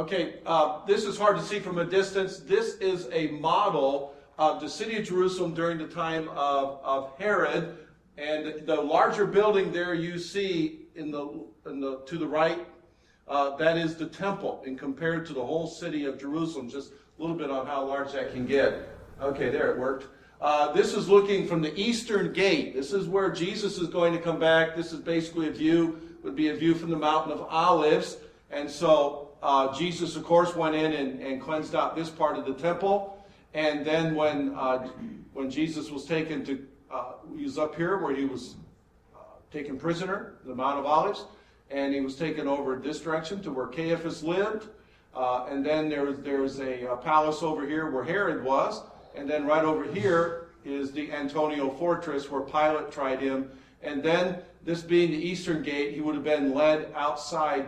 Okay, this is hard to see from a distance. This is a model of the city of Jerusalem during the time of Herod. And the larger building there you see to the right, that is the temple, and compared to the whole city of Jerusalem, just a little bit on how large that can get. Okay, there, it worked. This is looking from the eastern gate. This is where Jesus is going to come back. This is basically would be a view from the Mountain of Olives. And so Jesus, of course, went in and cleansed out this part of the temple. And then when Jesus was taken to, he was up here where he was taken prisoner, the Mount of Olives, and he was taken over this direction to where Caiaphas lived. And then there was a palace over here where Herod was. And then right over here is the Antonia fortress where Pilate tried him. And then, this being the eastern gate, he would have been led outside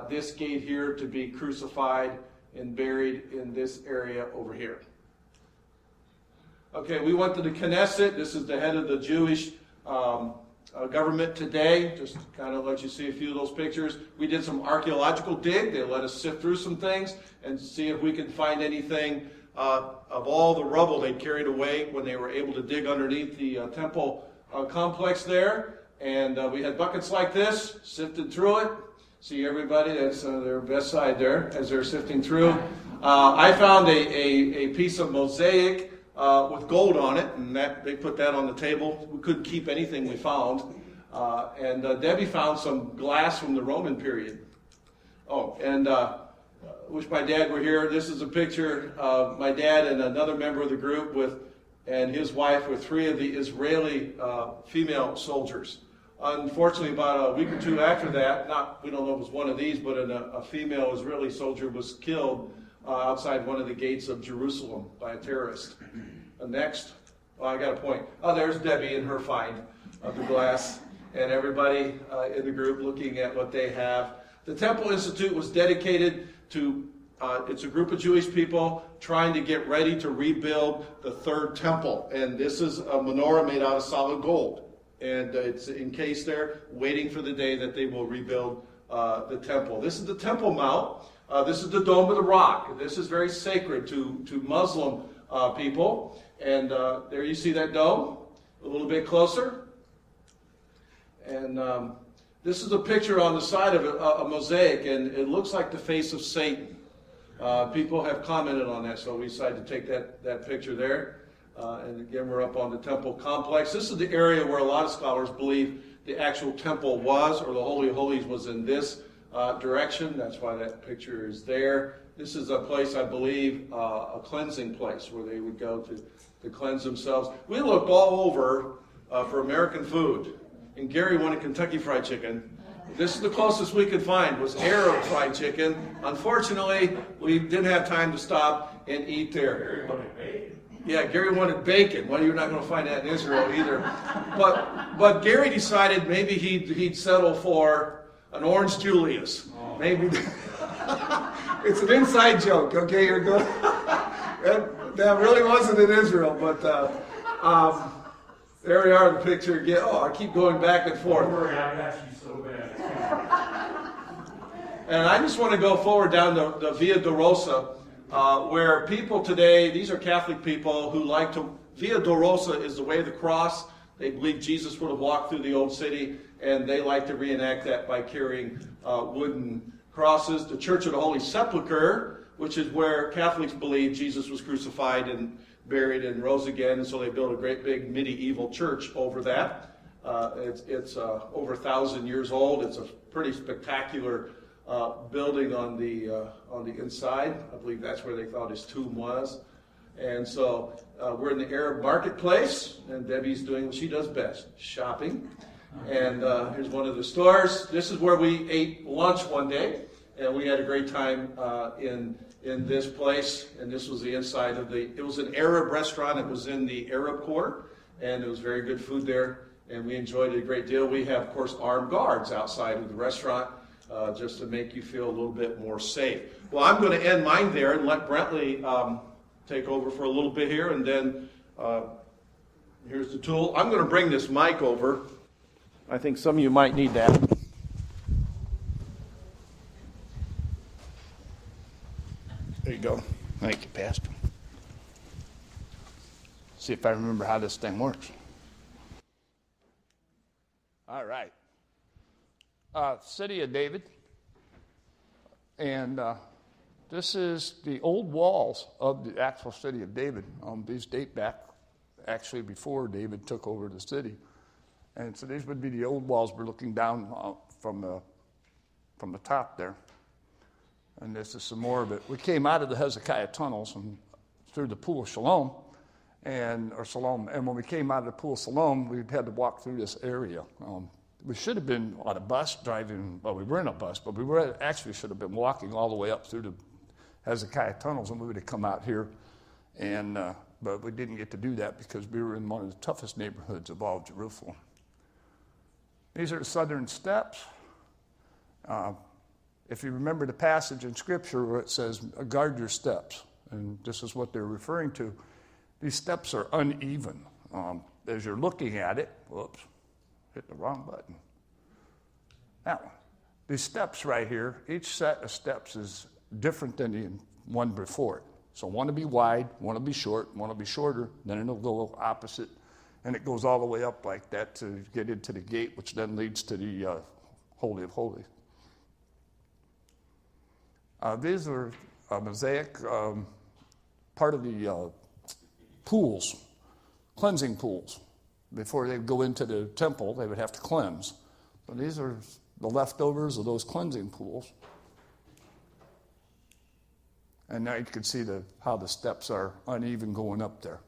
this gate here to be crucified and buried in this area over here. Okay, we went to the Knesset. This is the head of the Jewish government today. Just to kind of let you see a few of those pictures. We did some archaeological dig. They let us sift through some things and see if we can find anything of all the rubble they carried away when they were able to dig underneath the temple complex there. And we had buckets like this, sifted through it. See everybody, that's their best side there as they're sifting through. I found a piece of mosaic with gold on it, and they put that on the table. We couldn't keep anything we found. And Debbie found some glass from the Roman period. Oh, and wish my dad were here. This is a picture of my dad and another member of the group and his wife with 3 of the Israeli female soldiers. Unfortunately, about a week or 2 after that, we don't know if it was one of these, but a female Israeli soldier was killed outside one of the gates of Jerusalem by a terrorist. Next, I got a point. There's Debbie and her find of the glass, and everybody in the group looking at what they have. The Temple Institute was dedicated to, it's a group of Jewish people trying to get ready to rebuild the third temple. And this is a menorah made out of solid gold. And it's encased there, waiting for the day that they will rebuild the temple. This is the Temple Mount. This is the Dome of the Rock. This is very sacred to Muslim people. And there you see that dome, a little bit closer. And this is a picture on the side of it, a mosaic, and it looks like the face of Satan. People have commented on that, so we decided to take that picture there. And again, we're up on the temple complex. This is the area where a lot of scholars believe the actual temple was, or the Holy of Holies was in this direction. That's why that picture is there. This is a place, I believe, a cleansing place where they would go to cleanse themselves. We looked all over for American food. And Gary wanted Kentucky Fried Chicken. This is the closest we could find, was Arab fried chicken. Unfortunately, we didn't have time to stop and eat there. Gary wanted bacon. Yeah, Gary wanted bacon. Well, you're not going to find that in Israel either. But Gary decided maybe he'd settle for an Orange Julius. Maybe it's an inside joke. Okay, you're good. That really wasn't in Israel, but there we are in the picture again. Oh, I keep going back and forth. Don't worry, I got you so bad. And I just want to go forward down the Via Dolorosa, where people today, these are Catholic people who like to, Via Dolorosa is the way of the cross. They believe Jesus would have walked through the old city, and they like to reenact that by carrying wooden crosses. The Church of the Holy Sepulchre, which is where Catholics believe Jesus was crucified and buried and rose again, and so they built a great big medieval church over that. It's over 1,000 years old. It's a pretty spectacular building on the inside. I believe that's where they thought his tomb was. And so we're in the Arab marketplace, and Debbie's doing what she does best, shopping. And here's one of the stores. This is where we ate lunch one day, and we had a great time in this place. And this was the inside of it was an Arab restaurant. It was in the Arab quarter, and it was very good food there, and we enjoyed it a great deal. We have, of course, armed guards outside of the restaurant just to make you feel a little bit more safe. Well, I'm going to end mine there and let Brentley take over for a little bit here, and then here's the tool. I'm going to bring this mic over. I think some of you might need that. There you go. Thank you, Pastor. See if I remember how this thing works. All right. City of David. And this is the old walls of the actual city of David. These date back actually before David took over the city. And so these would be the old walls we're looking down from the top there. And this is some more of it. We came out of the Hezekiah tunnels and through the Pool of Siloam, and when we came out of the Pool of Siloam, we had to walk through this area. We should have been on a bus driving, well, we were in a bus, but we should have been walking all the way up through the Hezekiah tunnels, and we would have come out here. And but we didn't get to do that because we were in one of the toughest neighborhoods of all of Jerusalem. These are the southern steps. If you remember the passage in Scripture where it says, guard your steps, and this is what they're referring to. These steps are uneven. As you're looking at it, whoops, hit the wrong button. That one. These steps right here, each set of steps is different than the one before it. So one will be wide, one will be short, one will be shorter, then it'll go opposite, and it goes all the way up like that to get into the gate, which then leads to the Holy of Holies. These are a mosaic, part of the pools, cleansing pools. Before they go into the temple, they would have to cleanse. So these are the leftovers of those cleansing pools. And now you can see how the steps are uneven going up there.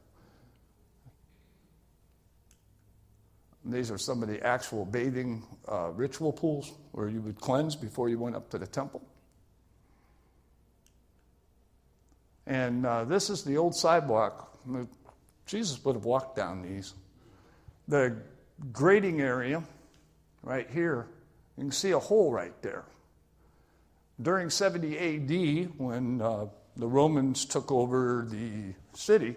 And these are some of the actual bathing ritual pools where you would cleanse before you went up to the temple. And this is the old sidewalk. Jesus would have walked down these. The grading area right here, you can see a hole right there. During 70 AD, when the Romans took over the city,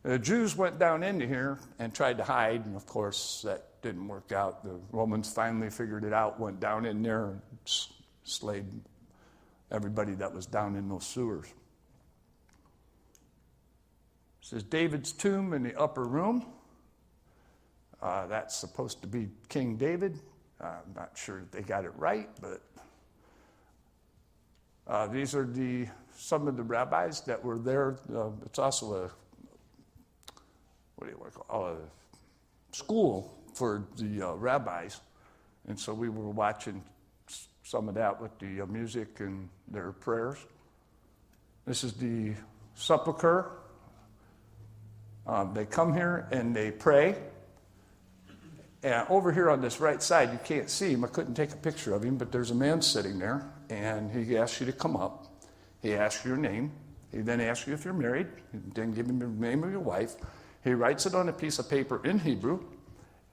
the Jews went down into here and tried to hide, and of course that didn't work out. The Romans finally figured it out, went down in there and slayed everybody that was down in those sewers. This is David's tomb in the upper room. That's supposed to be King David. I'm not sure if they got it right, but these are some of the rabbis that were there. It's also a school for the rabbis, and so we were watching some of that with the music and their prayers. This is the sepulcher. They come here and they pray. And over here on this right side, you can't see him. I couldn't take a picture of him, but there's a man sitting there, and he asks you to come up. He asks your name. He then asks you if you're married. He then give him the name of your wife. He writes it on a piece of paper in Hebrew,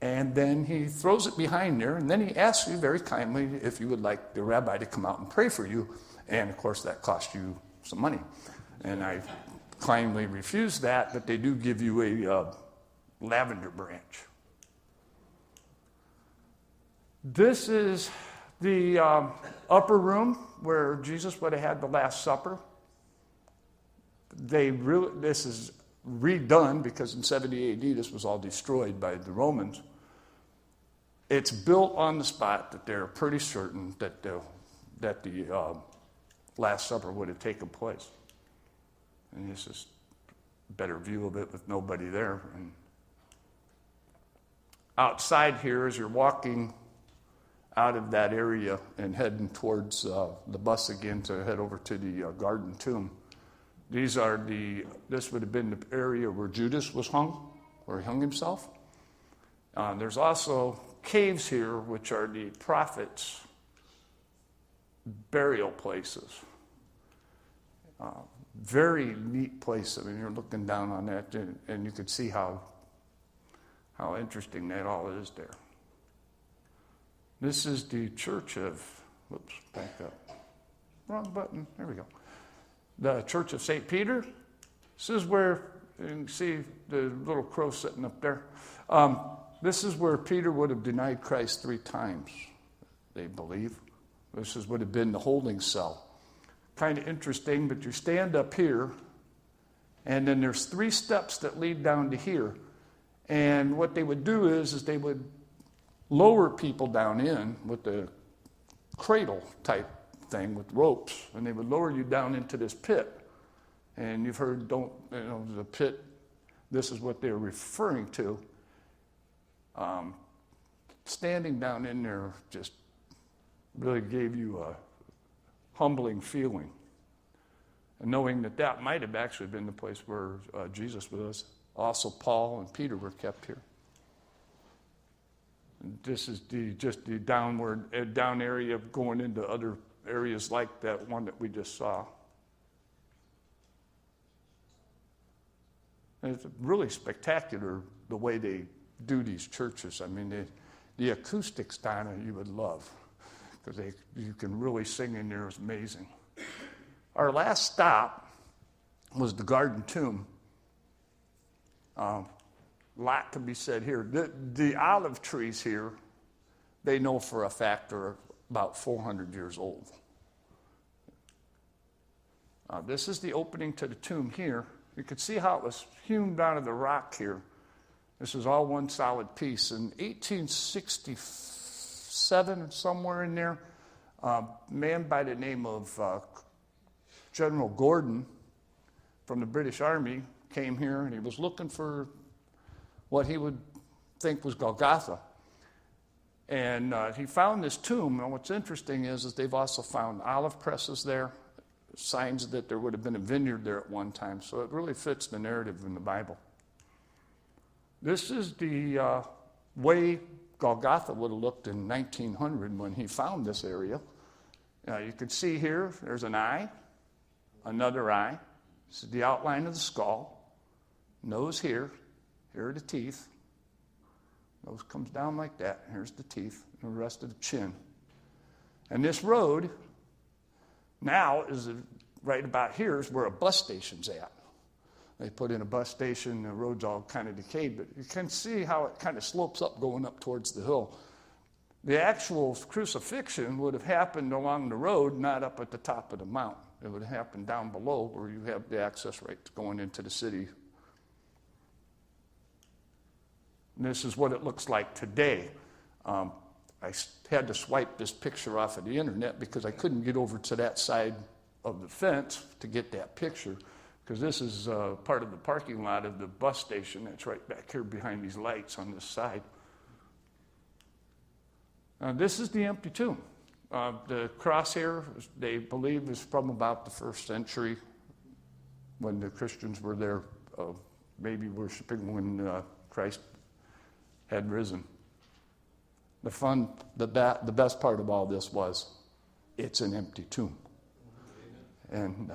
and then he throws it behind there, and then he asks you very kindly if you would like the rabbi to come out and pray for you. And, of course, that costs you some money. And I kindly refused that, but they do give you a lavender branch. This is the upper room where Jesus would have had the Last Supper. This is redone because in 70 AD this was all destroyed by the Romans. It's built on the spot that they're pretty certain that the Last Supper would have taken place. And this is a better view of it with nobody there. And outside here, as you're walking out of that area and heading towards the bus again to head over to the garden tomb, this would have been the area where Judas was hung, where he hung himself. There's also caves here, which are the prophets' burial places. Very neat place. I mean, you're looking down on that, and you could see how interesting that all is there. This is the church of, back up. Wrong button. There we go. The Church of St. Peter. This is where, you can see the little crow sitting up there. This is where Peter would have denied Christ 3 times, they believe. Would have been the holding cell. kind of interesting, but you stand up here, and then there's 3 steps that lead down to here. And what they would do is they would lower people down in with the cradle type thing with ropes, and they would lower you down into this pit. And you've heard, the pit, this is what they're referring to. Standing down in there just really gave you a humbling feeling. And knowing that that might have actually been the place where Jesus was. Also, Paul and Peter were kept here. And this is just the down area of going into other areas like that one that we just saw. And it's really spectacular the way they do these churches. I mean, the acoustics down there you would love, because you can really sing in there. It's amazing. Our last stop was the Garden Tomb. A lot can be said here. The olive trees here, they know for a fact are about 400 years old. This is the opening to the tomb here. You can see how it was hewn out of the rock here. This is all one solid piece. In 1867, somewhere in there, a man by the name of General Gordon from the British Army came here, and he was looking for what he would think was Golgotha. And he found this tomb, and what's interesting is they've also found olive presses there, signs that there would have been a vineyard there at one time. So it really fits the narrative in the Bible. This is the way Golgotha would have looked in 1900 when he found this area. You can see here, there's an eye, another eye. This is the outline of the skull. Nose here. Here are the teeth. Nose comes down like that. Here's the teeth and the rest of the chin. And this road now is right about here is where a bus station's at. They put in a bus station. The road's all kind of decayed, but you can see how it kind of slopes up going up towards the hill. The actual crucifixion would have happened along the road, not up at the top of the mountain. It would have happened down below where you have the access right to going into the city. And this is what it looks like today. I had to swipe this picture off of the internet because I couldn't get over to that side of the fence to get that picture, because this is part of the parking lot of the bus station that's right back here behind these lights on this side. This is the empty tomb. The cross here, they believe, is from about the 1st century when the Christians were there, maybe worshiping when Christ had risen. The best part of all this was it's an empty tomb. And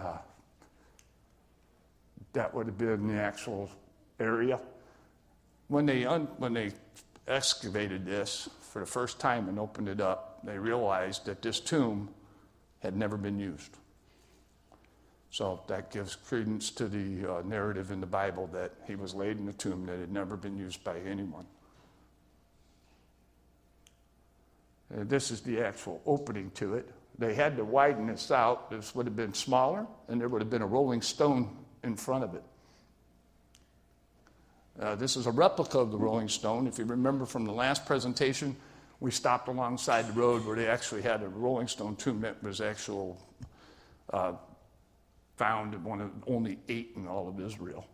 that would have been the actual area. When they excavated this for the first time and opened it up, they realized that this tomb had never been used. So that gives credence to the narrative in the Bible that he was laid in a tomb that had never been used by anyone. This is the actual opening to it. They had to widen this out. This would have been smaller, and there would have been a rolling stone in front of it. This is a replica of the Rolling Stone. If you remember from the last presentation, we stopped alongside the road where they actually had a Rolling Stone tomb that was found one of only 8 in all of Israel.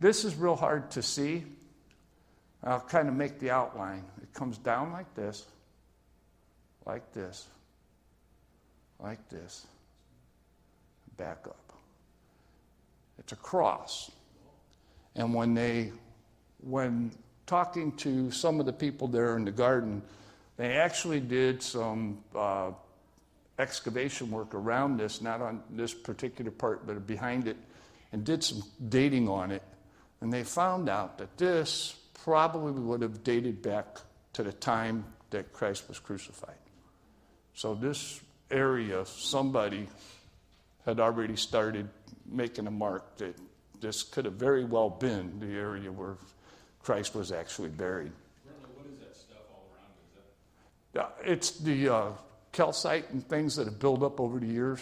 This is real hard to see. I'll kind of make the outline. It comes down like this, like this, like this, back up. It's a cross. And when talking to some of the people there in the garden, they actually did some excavation work around this, not on this particular part, but behind it, and did some dating on it. And they found out that this probably would have dated back to the time that Christ was crucified. So this area, somebody had already started making a mark that this could have very well been the area where Christ was actually buried. What is that stuff all around it? It's the calcite and things that have built up over the years.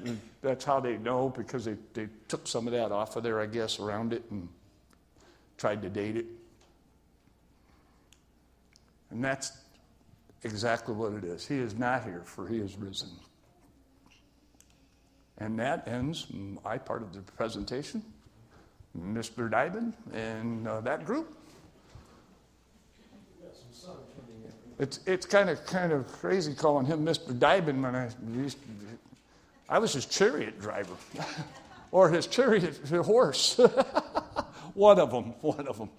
And that's how they know, because they took some of that off of there, I guess, around it and tried to date it. And that's exactly what it is. He is not here, for he is risen. And that ends my part of the presentation. Mr. Dybin and that group. It's kind of crazy calling him Mr. Dybin when I was his chariot driver, or his chariot horse. One of them.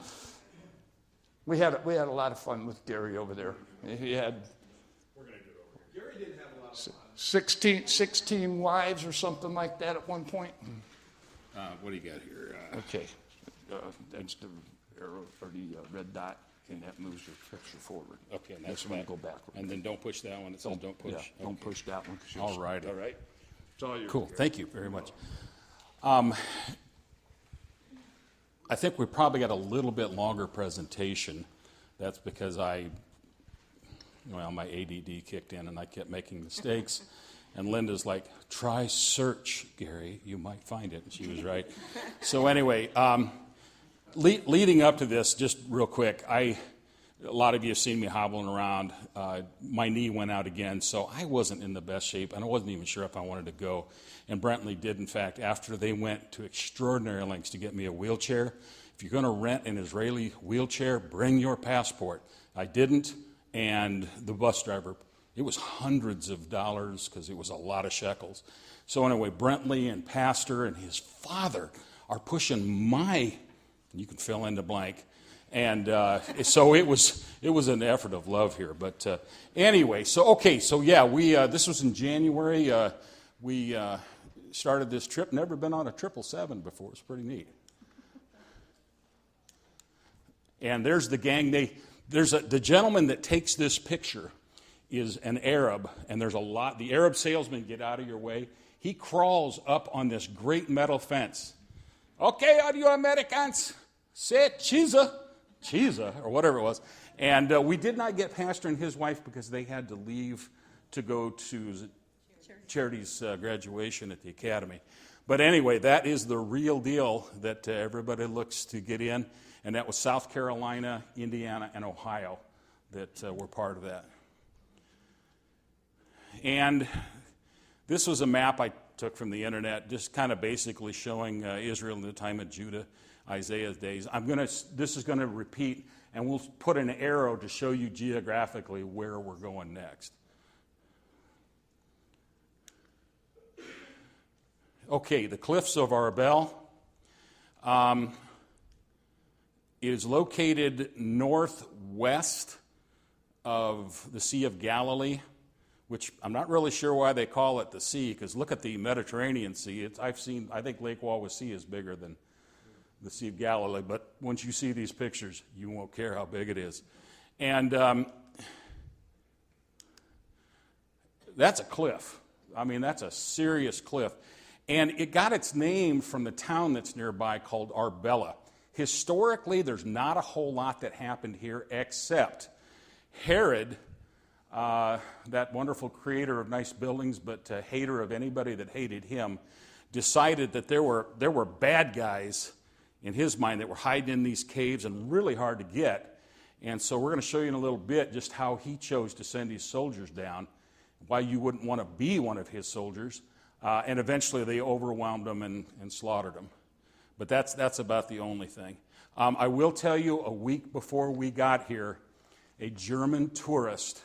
We had a lot of fun with Gary over there. He had Gary didn't have a lot of fun. 16 wives or something like that at one point. What do you got here? Okay, that's the arrow or the red dot, and that moves your picture forward. Okay, and that's this one that. go backward. And then don't push that one. It says don't push. Yeah, Okay. don't push that one. All right. All right. It's all yours. Cool. Thank you very much. I think we probably got a little bit longer presentation. That's because my ADD kicked in and I kept making mistakes. And Linda's like, try search, Gary. You might find it. And she was right. So anyway, leading up to this, just real quick, a lot of you have seen me hobbling around. My knee went out again, so I wasn't in the best shape, and I wasn't even sure if I wanted to go. And Brentley did, in fact, after they went to extraordinary lengths to get me a wheelchair. If you're going to rent an Israeli wheelchair, bring your passport. I didn't, and the bus driver, it was hundreds of dollars because it was a lot of shekels. So anyway, Brentley and Pastor and his father are pushing you can fill in the blank. And so it was an effort of love here. But anyway, so this was in January. We started this trip. Never been on a 777 before. It's pretty neat. And there's the gang. The gentleman that takes this picture is an Arab, and there's a lot. The Arab salesmen get out of your way. He crawls up on this great metal fence. Okay, are you Americans? Say cheese, or whatever it was. And we did not get Pastor and his wife because they had to leave to go to Charity's graduation at the academy. But anyway, that is the real deal that everybody looks to get in. And that was South Carolina, Indiana, and Ohio that were part of that. And this was a map I took from the internet, just kind of basically showing Israel in the time of Judah, Isaiah's days. This is going to repeat, and we'll put an arrow to show you geographically where we're going next. Okay, the cliffs of Arbel. It is located northwest of the Sea of Galilee, which I'm not really sure why they call it the sea, because look at the Mediterranean Sea. I think Lake Wawasee is bigger than the Sea of Galilee, but once you see these pictures, you won't care how big it is. And that's a cliff. I mean, that's a serious cliff. And it got its name from the town that's nearby called Arbela. Historically, there's not a whole lot that happened here except Herod, that wonderful creator of nice buildings but hater of anybody that hated him, decided that there were bad guys in his mind that were hiding in these caves and really hard to get. And so we're going to show you in a little bit just how he chose to send his soldiers down, why you wouldn't want to be one of his soldiers. And eventually they overwhelmed them and slaughtered them. But that's about the only thing. I will tell you, a week before we got here, a German tourist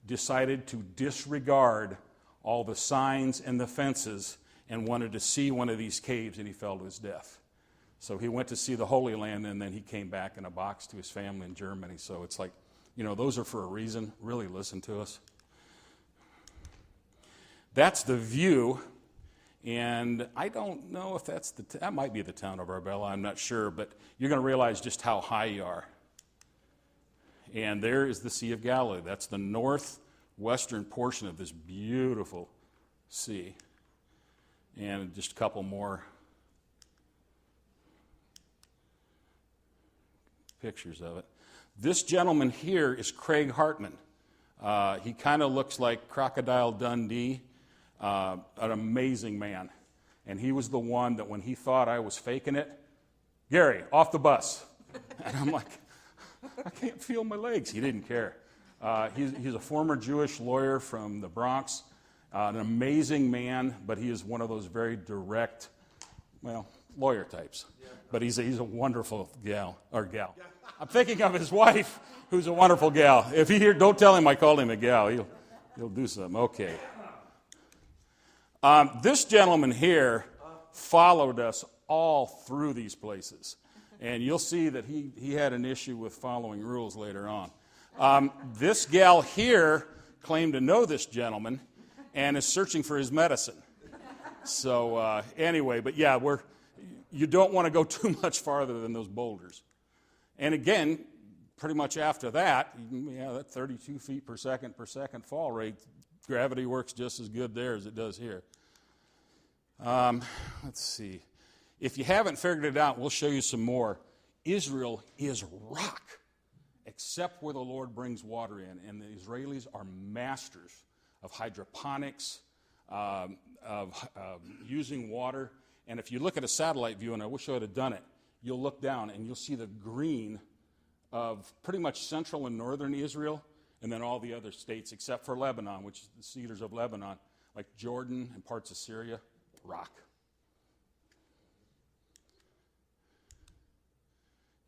decided to disregard all the signs and the fences and wanted to see one of these caves, and he fell to his death. So he went to see the Holy Land, and then he came back in a box to his family in Germany. So it's like, those are for a reason. Really listen to us. That's the view. And I don't know if that might be the town of Arbela, I'm not sure, but you're going to realize just how high you are. And there is the Sea of Galilee. That's the northwestern portion of this beautiful sea. And just a couple more pictures of it. This gentleman here is Craig Hartman. He kind of looks like Crocodile Dundee, an amazing man. And he was the one that when he thought I was faking it, Gary, off the bus. And I'm like, I can't feel my legs. He didn't care. He's a former Jewish lawyer from the Bronx, an amazing man, but he is one of those very direct, lawyer types. But he's a wonderful gal. I'm thinking of his wife, who's a wonderful gal. If he hear, don't tell him I called him a gal. He'll do something. Okay. This gentleman here followed us all through these places. And you'll see that he had an issue with following rules later on. This gal here claimed to know this gentleman and is searching for his medicine. So anyway, but yeah, you don't want to go too much farther than those boulders. And again, pretty much after that, that 32 feet per second fall rate, gravity works just as good there as it does here. Let's see. If you haven't figured it out, we'll show you some more. Israel is rock, except where the Lord brings water in. And the Israelis are masters of hydroponics, of using water. And if you look at a satellite view, and I wish I would have done it, you'll look down and you'll see the green of pretty much central and northern Israel, and then all the other states except for Lebanon, which is the cedars of Lebanon, like Jordan and parts of Syria, rock.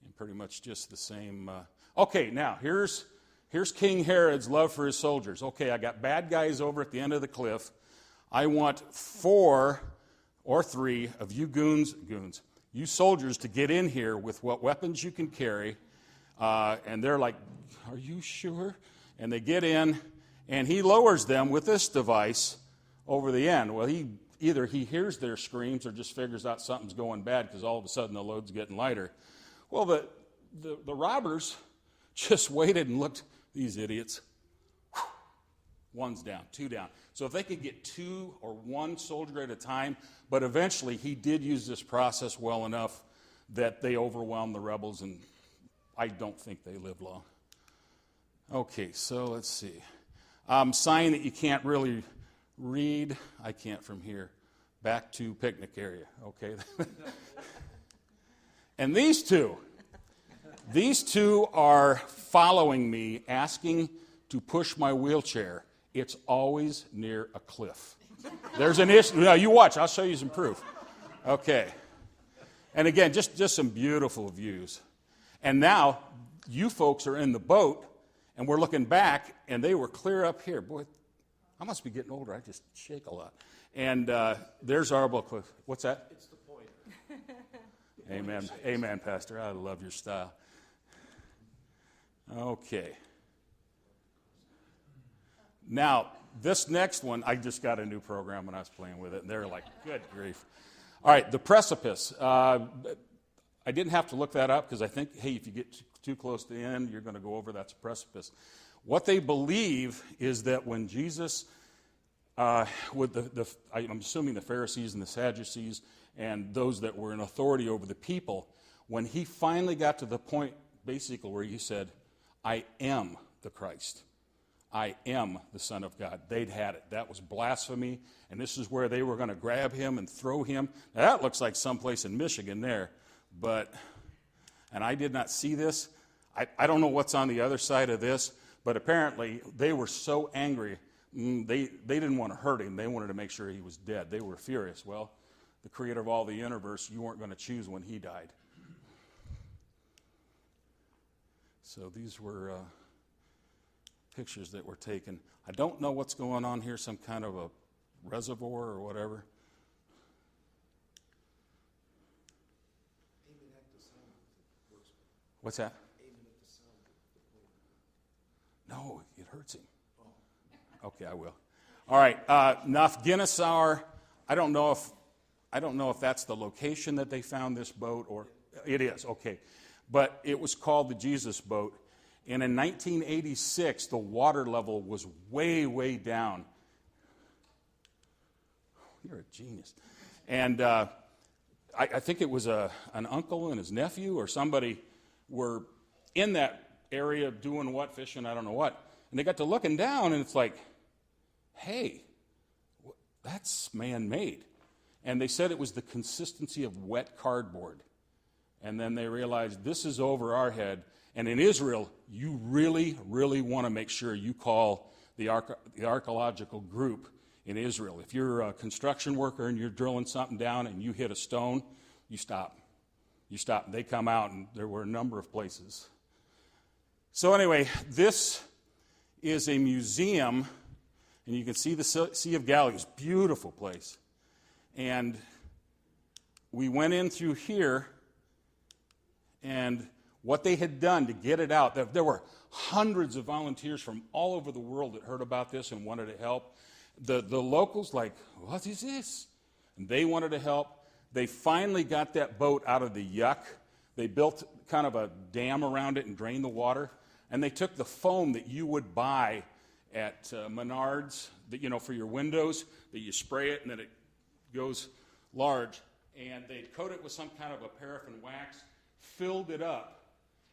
And pretty much just the same. Okay, now here's King Herod's love for his soldiers. Okay, I got bad guys over at the end of the cliff. I want 4 or 3 of you goons, you soldiers, to get in here with what weapons you can carry. And they're like, are you sure? And they get in, and he lowers them with this device over the end. Well, either he hears their screams or just figures out something's going bad because all of a sudden the load's getting lighter. Well, the robbers just waited and looked, these idiots. One's down, 2 down. So if they could get 2 or 1 soldier at a time, but eventually he did use this process well enough that they overwhelmed the rebels, and I don't think they lived long. Okay, so let's see. Sign that you can't really read. I can't from here. Back to picnic area. Okay. And these two are following me, asking to push my wheelchair. It's always near a cliff. There's an issue. Now, you watch. I'll show you some proof. Okay. And again, just some beautiful views. And now, you folks are in the boat, and we're looking back, and they were clear up here. Boy, I must be getting older. I just shake a lot. And there's Arbel Cliff. What's that? It's the point. Amen. Amen, Pastor. I love your style. Okay. Now, this next one, I just got a new program when I was playing with it, and they're like, good grief. All right, the precipice. I didn't have to look that up because I think, hey, if you get too close to the end, you're going to go over, that's a precipice. What they believe is that when Jesus, with I'm assuming the Pharisees and the Sadducees and those that were in authority over the people, when he finally got to the point, basically, where he said, I am the Christ. I am the Son of God. They'd had it. That was blasphemy, and this is where they were going to grab him and throw him. Now, that looks like someplace in Michigan there, and I did not see this. I don't know what's on the other side of this, but apparently they were so angry, they didn't want to hurt him. They wanted to make sure he was dead. They were furious. Well, the creator of all the universe, you weren't going to choose when he died. So these were pictures that were taken. I don't know what's going on here, some kind of a reservoir or whatever. What's that? No, it hurts him. Okay, I will. All right, Nafginisar. I don't know if that's the location that they found this boat, or it is. Okay, but it was called the Jesus boat. And in 1986, the water level was way, way down. You're a genius. And I think it was an uncle and his nephew or somebody were in that area doing what, fishing, I don't know what. And they got to looking down, and it's like, hey, that's man-made. And they said it was the consistency of wet cardboard. And then they realized this is over our head. And in Israel, you really, really want to make sure you call the archaeological group in Israel. If you're a construction worker and you're drilling something down and you hit a stone, you stop. You stop. They come out, and there were a number of places. So anyway, this is a museum, and you can see the Sea of Galilee. It's a beautiful place. And we went in through here, and what they had done to get it out, there were hundreds of volunteers from all over the world that heard about this and wanted to help. The locals, like, what is this? And they wanted to help. They finally got that boat out of the yuck. They built kind of a dam around it and drained the water. And they took the foam that you would buy at Menards, that, for your windows, that you spray it and then it goes large. And they'd coat it with some kind of a paraffin wax, filled it up,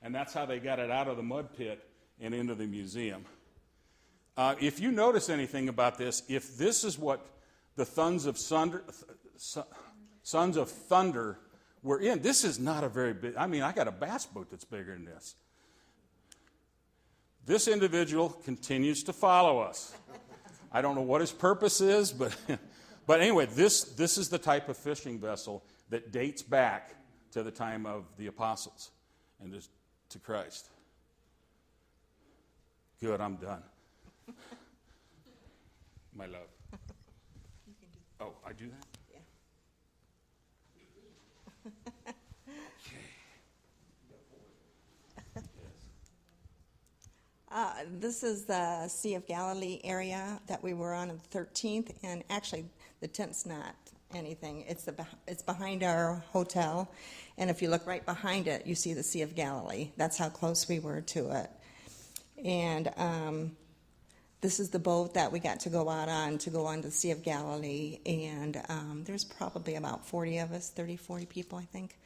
and that's how they got it out of the mud pit and into the museum. If you notice anything about this, if this is what the Sons of Thunder were in, this is not a very big, I got a bass boat that's bigger than this. This individual continues to follow us. I don't know what his purpose is, but anyway, this is the type of fishing vessel that dates back to the time of the apostles and to Christ. Good, I'm done. My love. Oh, I do that? This is the Sea of Galilee area that we were on the 13th, and actually the tent's not anything. It's behind our hotel, and if you look right behind it, you see the Sea of Galilee. That's how close we were to it. And this is the boat that we got to go out on to go on to the Sea of Galilee, and there's probably about 40 of us, 30, 40 people, I think.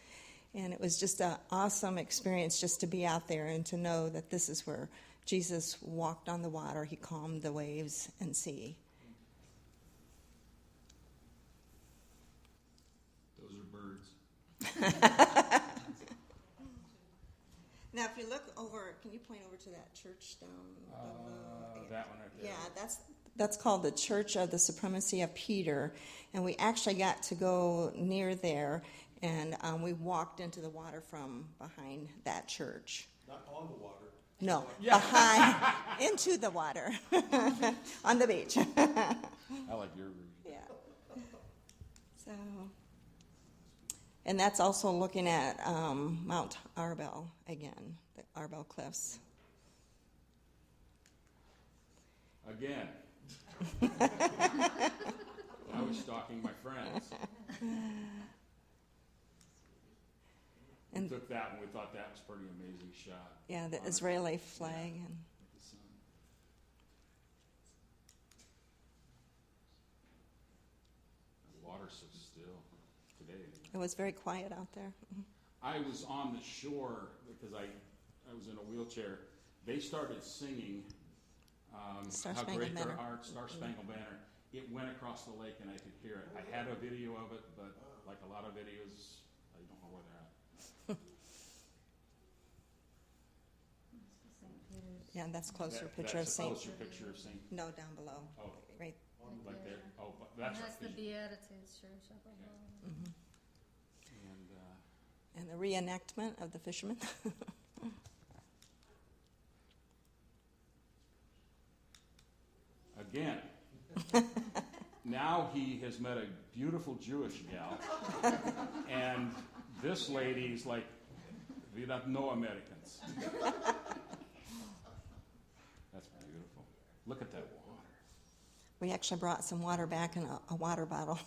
And it was just an awesome experience just to be out there and to know that this is where Jesus walked on the water. He calmed the waves and sea. Those are birds. Now, if you look over, can you point over to that church down below? That one right there. Yeah, that's called the Church of the Supremacy of Peter, and we actually got to go near there, and we walked into the water from behind that church. Not on the water. No, behind, into the water, on the beach. I like your route. Yeah. So, and that's also looking at Mount Arbel again, the Arbel Cliffs. Again. I was stalking my friends. And We took that one. We thought that was a pretty amazing shot. yeah, the Israeli flag. And The sun. The water's so still today. it was very quiet out there. I was on the shore because I was in a wheelchair. They started singing Star How Spangled Great Thou Banner. Art, Star Spangled Banner. It went across the lake and I could hear it. I had a video of it, but like a lot of videos, I don't know where they're at. Yeah, that's closer picture That's of a Saint. closer picture of Saint. No, down below. Oh, Right. like there. Oh, but And that's that's the right. Beatitudes Church up above. And And the reenactment of the fishermen. again, now he has met a beautiful Jewish gal, and this lady's like, we don't know Americans. That's beautiful. Look at that water. We actually brought some water back in a water bottle.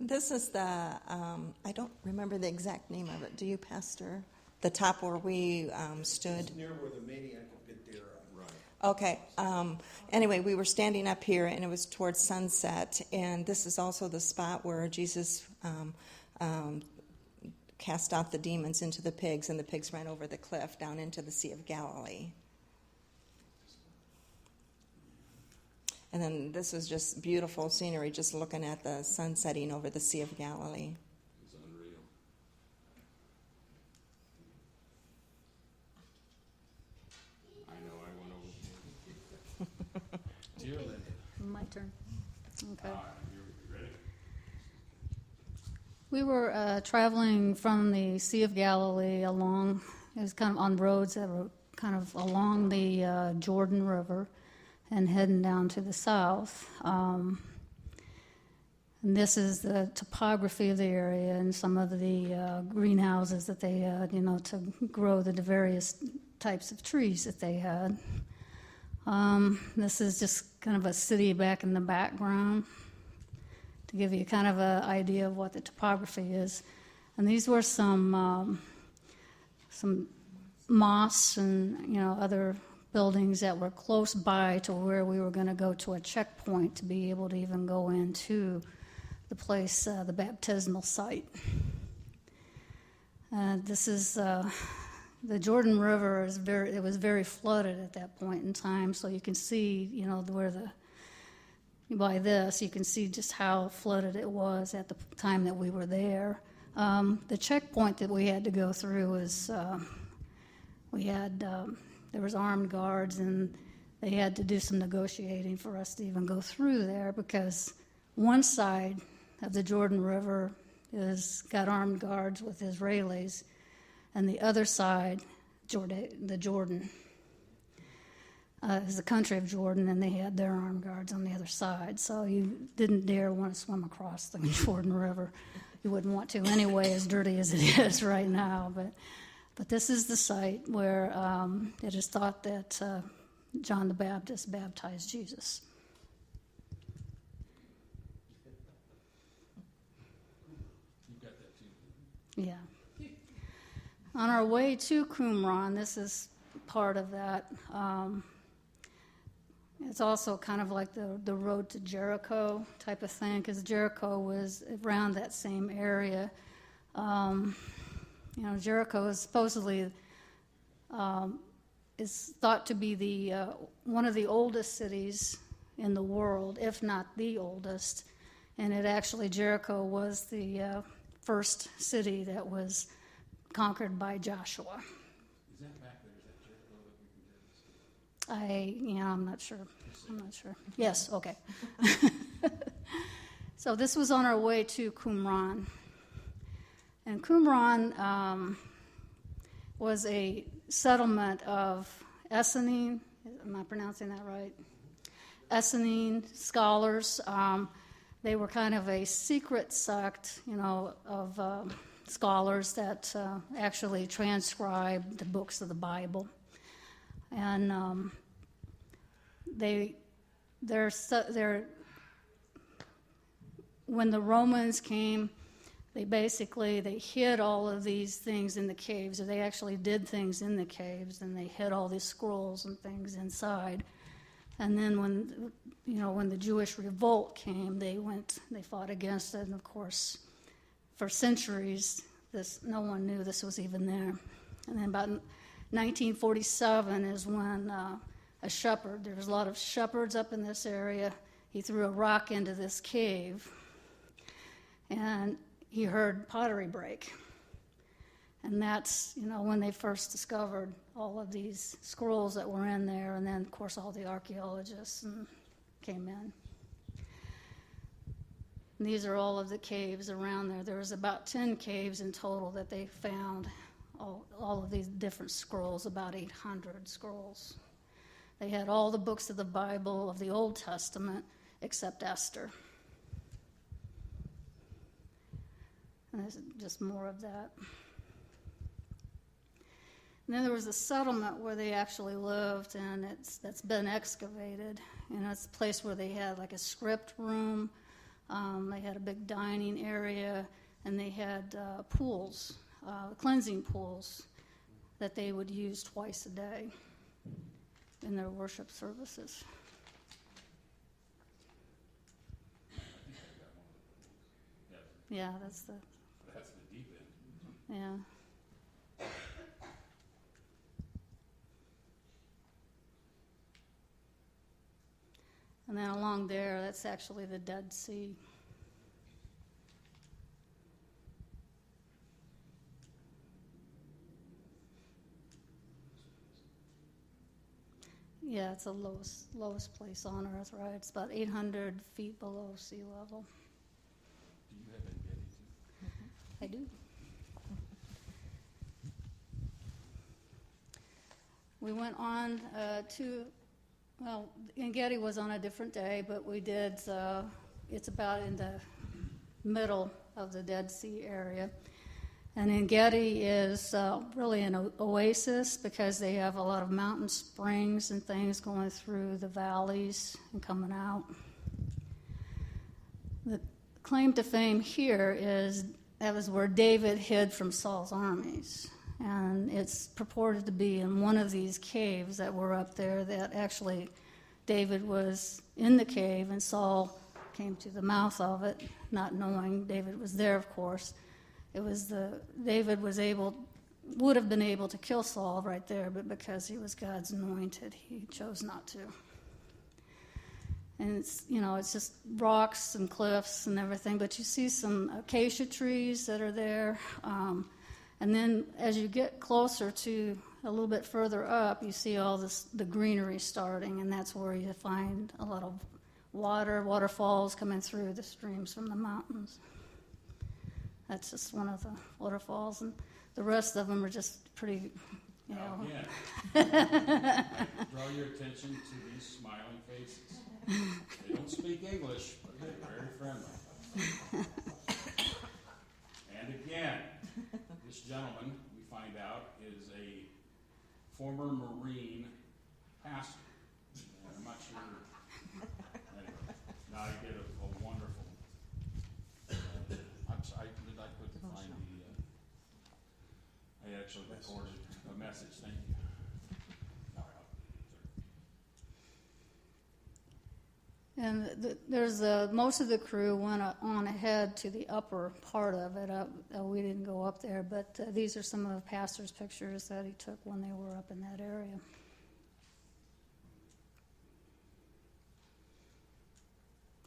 This is the, I don't remember the exact name of it. Do you, Pastor? The top where we stood. It's near where the maniac of Getty. Right. Okay. Anyway, we were standing up here, and it was towards sunset. And this is also the spot where Jesus cast out the demons into the pigs, and the pigs ran over the cliff down into the Sea of Galilee. And then this was just beautiful scenery, just looking at the sun setting over the Sea of Galilee. It's unreal. I know, I went over. Dear Linda. My turn. Okay. You ready? We were traveling from the Sea of Galilee along, it was kind of on roads that were kind of along the Jordan River and heading down to the south. And this is the topography of the area and some of the greenhouses that they had, to grow the various types of trees that they had. This is just kind of a city back in the background to give you kind of an idea of what the topography is. And these were some mosques and other buildings that were close by to where we were going to go to a checkpoint to be able to even go into the place, the baptismal site. This is the Jordan River it was very flooded at that point in time, so you can see, by this, you can see just how flooded it was at the time that we were there. The checkpoint that we had to go through was, there was armed guards, and they had to do some negotiating for us to even go through there, because one side of the Jordan River got armed guards with Israelis, and the other side, the Jordan, is the country of Jordan, and they had their armed guards on the other side. So you didn't dare want to swim across the Jordan River. You wouldn't want to anyway, as dirty as it is right now. But this is the site where it is thought that John the Baptist baptized Jesus. You've got that too. Yeah. On our way to Qumran, this is part of that. It's also kind of like the road to Jericho type of thing, because Jericho was around that same area. Jericho is supposedly is thought to be the one of the oldest cities in the world, if not the oldest. And Jericho was the first city that was conquered by Joshua. Is that back there? Is that Jericho that we can do? I'm not sure. Yes, okay. So this was on our way to Qumran. And Qumran was a settlement of Essene, am I pronouncing that right? Essene scholars. They were kind of a secret sect, of scholars that actually transcribed the books of the Bible. And when the Romans came, they hid all of these things in the caves, or they actually did things in the caves, and they hid all these scrolls and things inside. And then when the Jewish revolt came, they fought against it, and of course, for centuries, no one knew this was even there. And then about 1947 is when a shepherd, there was a lot of shepherds up in this area, he threw a rock into this cave, and he heard pottery break. And that's, when they first discovered all of these scrolls that were in there, and then, of course, all the archaeologists came in. And these are all of the caves around there. There was about 10 caves in total that they found, all of these different scrolls, about 800 scrolls. They had all the books of the Bible, of the Old Testament, except Esther. And there's just more of that. And then there was a settlement where they actually lived, and that's been excavated. It's a place where they had like a script room. They had a big dining area, and they had pools, cleansing pools, that they would use twice a day in their worship services. Yeah, that's the That's the deep end. Yeah. And then along there, that's actually the Dead Sea. Yeah, it's the lowest place on Earth, right? It's about 800 feet below sea level. Do you have a Getty too? I do. We went on and Getty was on a different day, but we did, it's about in the middle of the Dead Sea area. And in Getty is really an oasis because they have a lot of mountain springs and things going through the valleys and coming out. The claim to fame here is that was where David hid from Saul's armies. And it's purported to be in one of these caves that were up there that actually David was in the cave and Saul came to the mouth of it, not knowing David was there, of course. It was David would have been able to kill Saul right there, but because he was God's anointed, he chose not to. And it's just rocks and cliffs and everything, but you see some acacia trees that are there. And then as you get closer to a little bit further up, you see all the greenery starting, and that's where you find a lot of waterfalls coming through the streams from the mountains. That's just one of the waterfalls, and the rest of them are just pretty, Now, again, draw your attention to these smiling faces. They don't speak English, but they're very friendly. And again, this gentleman, we find out, is a former Marine pastor. And I'm not sure. Anyway, now I get a wonderful. I'm sorry, I couldn't find I actually recorded a message. Thank you. All right. And there's most of the crew went on ahead to the upper part of it. We didn't go up there, but these are some of the pastor's pictures that he took when they were up in that area.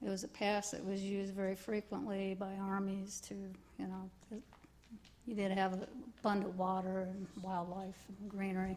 It was a pass that was used very frequently by armies to, you did have abundant water and wildlife and greenery.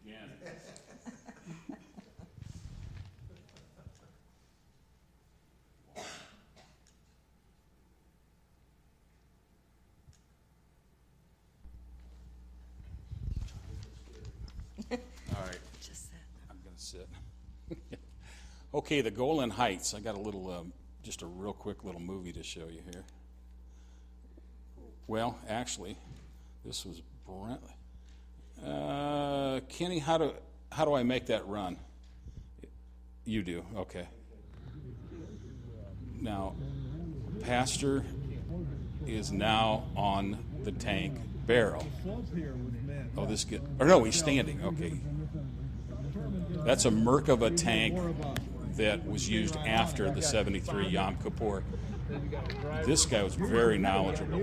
Again. All right. Just that. I'm going to sit. Okay, the Golan Heights. I got a little, just a real quick little movie to show you here. Well, actually, this was Brent. Kenny, how do I make that run? You do, okay. Now, Pastor is now on the tank barrel. Oh, this get, or no, he's standing. Okay, that's a Merkava tank that was used after the '73 Yom Kippur. This guy was very knowledgeable.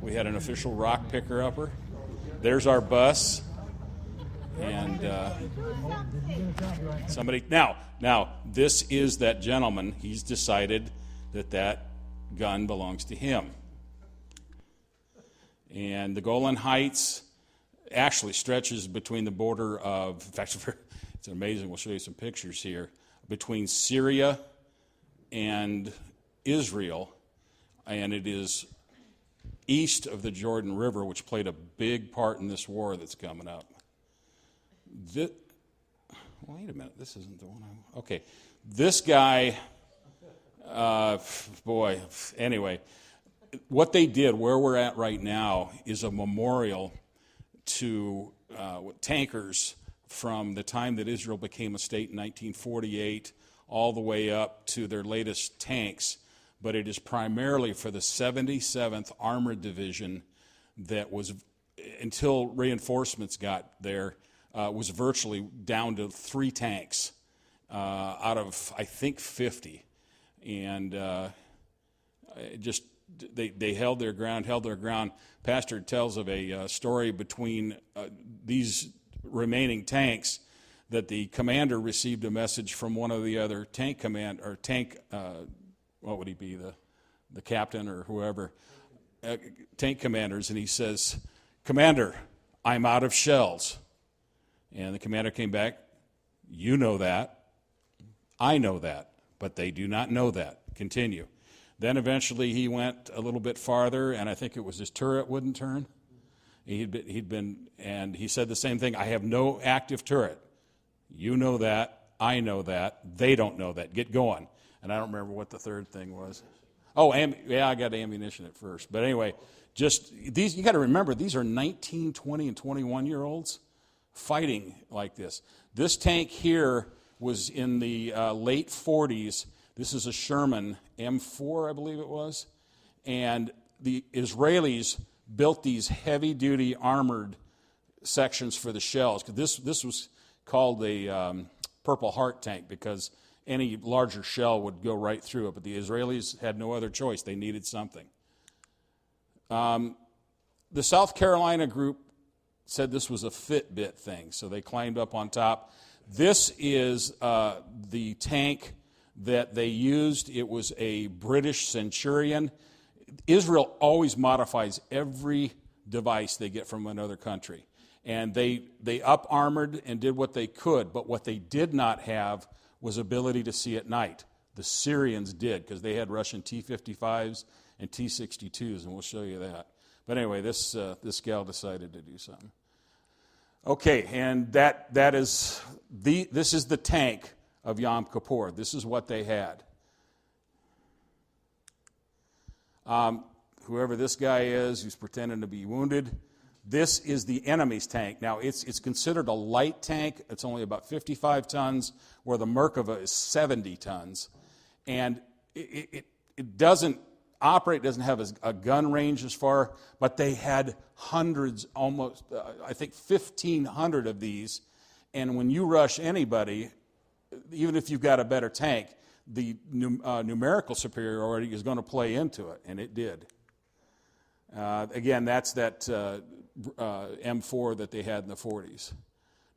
We had an official rock picker upper. There's our bus. And somebody, now, this is that gentleman. He's decided that gun belongs to him. And the Golan Heights actually stretches between the border of, in fact, it's amazing, we'll show you some pictures here, between Syria and Israel. And it is east of the Jordan River, which played a big part in this war that's coming up. Wait a minute, this isn't the one okay. This guy, anyway, what they did, where we're at right now, is a memorial to tankers from the time that Israel became a state in 1948 all the way up to their latest tanks, but it is primarily for the 77th Armored Division that was, until reinforcements got there, was virtually down to 3 tanks out of, I think, 50. And they held their ground. Pastor tells of a story between these remaining tanks that the commander received a message from one of the other what would he be, the captain or whoever, tank commanders, and he says, "Commander, I'm out of shells." And the commander came back, "You know that, I know that, but they do not know that. Continue." Then eventually he went a little bit farther, and I think it was his turret wouldn't turn. And he said the same thing, "I have no active turret. You know that, I know that, they don't know that. Get going." And I don't remember what the third thing was. Oh, I got ammunition at first. But anyway, just these, you got to remember, these are 19, 20, and 21-year-olds fighting like this. This tank here was in the late 40s. This is a Sherman M4, I believe it was. And the Israelis built these heavy-duty armored sections for the shells. This was called a Purple Heart tank because any larger shell would go right through it. But the Israelis had no other choice. They needed something. The South Carolina group said this was a Fitbit thing, so they climbed up on top. This is the tank that they used. It was a British Centurion. Israel always modifies every device they get from another country. And they up-armored and did what they could, but what they did not have was ability to see at night. The Syrians did, because they had Russian T-55s and T-62s, and we'll show you that. But anyway, this gal decided to do something. Okay, and this is the tank of Yom Kippur. This is what they had. Whoever this guy is who's pretending to be wounded, this is the enemy's tank. Now, it's considered a light tank. It's only about 55 tons, where the Merkava is 70 tons. And it doesn't operate, doesn't have a gun range as far, but they had hundreds, almost, I think 1,500 of these. And when you rush anybody, even if you've got a better tank, the numerical superiority is going to play into it, and it did. Again, that's that M4 that they had in the 40s.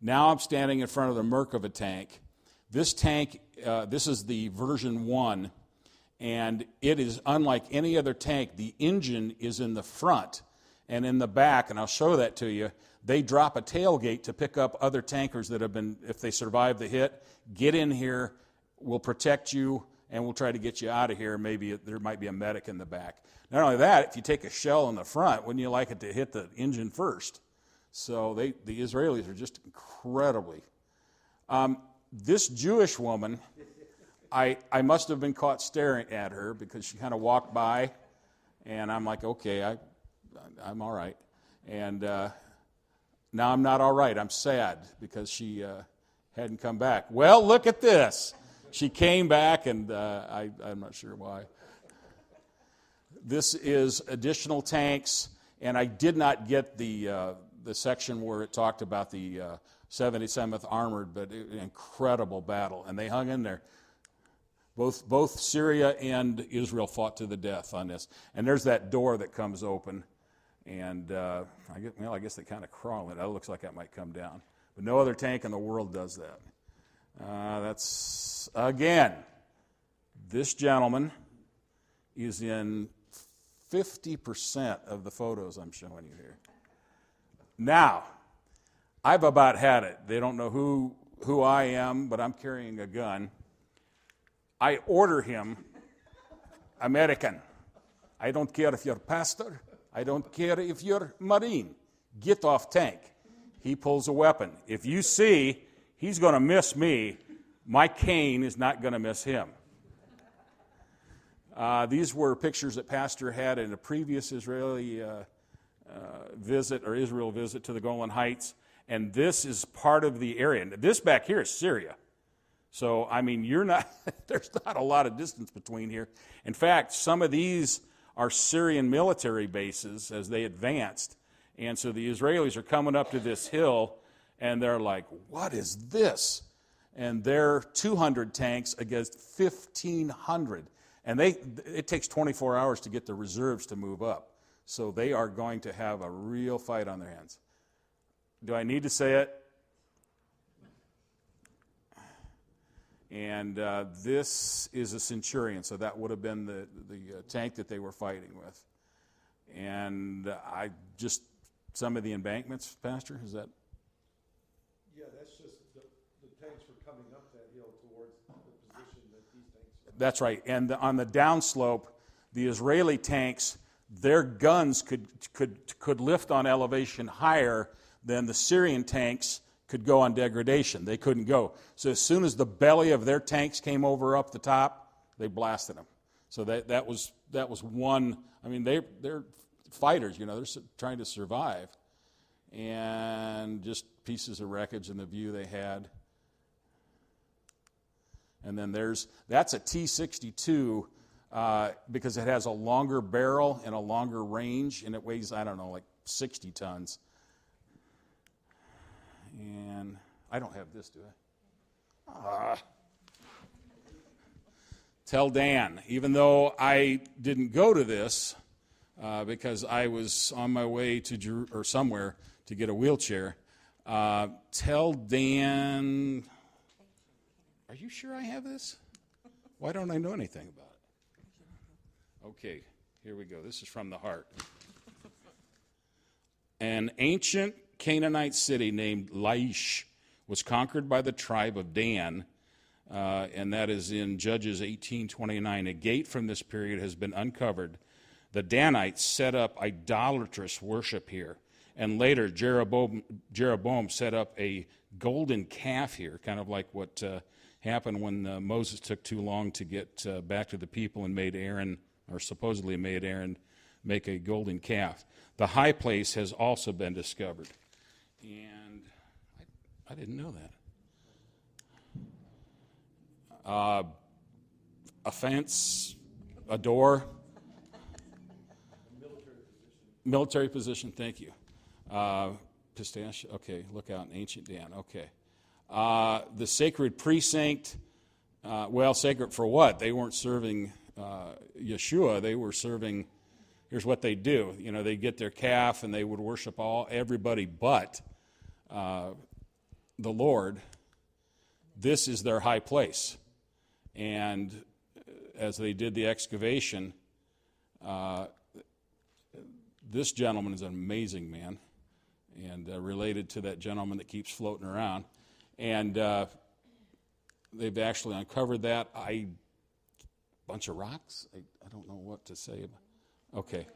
Now I'm standing in front of the Merkava tank. This tank, this is the version 1, and it is unlike any other tank. The engine is in the front and in the back, and I'll show that to you. They drop a tailgate to pick up other tankers that have been, if they survive the hit, get in here, we'll protect you, and we'll try to get you out of here. Maybe there might be a medic in the back. Not only that, if you take a shell in the front, wouldn't you like it to hit the engine first? So the Israelis are just incredibly. This Jewish woman, I must have been caught staring at her because she kind of walked by, and I'm like, okay, I'm all right. And now I'm not all right. I'm sad because she hadn't come back. Well, look at this. She came back, and I'm not sure why. This is additional tanks, and I did not get the section where it talked about the 77th Armored, but an incredible battle, and they hung in there. Both Syria and Israel fought to the death on this. And there's that door that comes open, and I guess they kind of crawl in it. It looks like that might come down. But no other tank in the world does that. That's, again, this gentleman is in 50% of the photos I'm showing you here. Now, I've about had it. They don't know who I am, but I'm carrying a gun. I order him, American. I don't care if you're pastor. I don't care if you're Marine. Get off tank. He pulls a weapon. If you see he's going to miss me, my cane is not going to miss him. These were pictures that Pastor had in a previous Israeli visit or Israel visit to the Golan Heights. And this is part of the area. And this back here is Syria. So, I mean, there's not a lot of distance between here. In fact, some of these are Syrian military bases as they advanced. And so the Israelis are coming up to this hill, and they're like, what is this? And they're 200 tanks against 1,500. And it takes 24 hours to get the reserves to move up. So they are going to have a real fight on their hands. Do I need to say it? And this is a Centurion, so that would have been the tank that they were fighting with. And some of the embankments, Pastor, is that? Yeah, that's just the tanks were coming up that hill towards the position that these tanks are. That's right. And on the downslope, the Israeli tanks, their guns could lift on elevation higher than the Syrian tanks could go on degradation. They couldn't go. So as soon as the belly of their tanks came over up the top, they blasted them. So that was one. I mean, they're fighters, they're trying to survive. And just pieces of wreckage and the view they had. And then that's a T-62 because it has a longer barrel and a longer range, and it weighs, like 60 tons. And I don't have this, do I? Tell Dan, even though I didn't go to this because I was on my way to somewhere to get a wheelchair, tell Dan, are you sure I have this? Why don't I know anything about it? Okay, here we go. This is from the heart. An ancient Canaanite city named Laish was conquered by the tribe of Dan, and that is in Judges 18:29. A gate from this period has been uncovered. The Danites set up idolatrous worship here, and later Jeroboam set up a golden calf here, kind of like what happened when Moses took too long to get back to the people and supposedly made Aaron make a golden calf. The high place has also been discovered. And I didn't know that. A fence, a door. Military position, thank you. Pistachio, okay, look out, ancient Dan, okay. The sacred precinct, sacred for what? They weren't serving Yeshua, they were serving, here's what they do. They get their calf and they would worship everybody but the Lord. This is their high place. And as they did the excavation, this gentleman is an amazing man and related to that gentleman that keeps floating around. And they've actually uncovered that. Bunch of rocks? I don't know what to say about. Okay.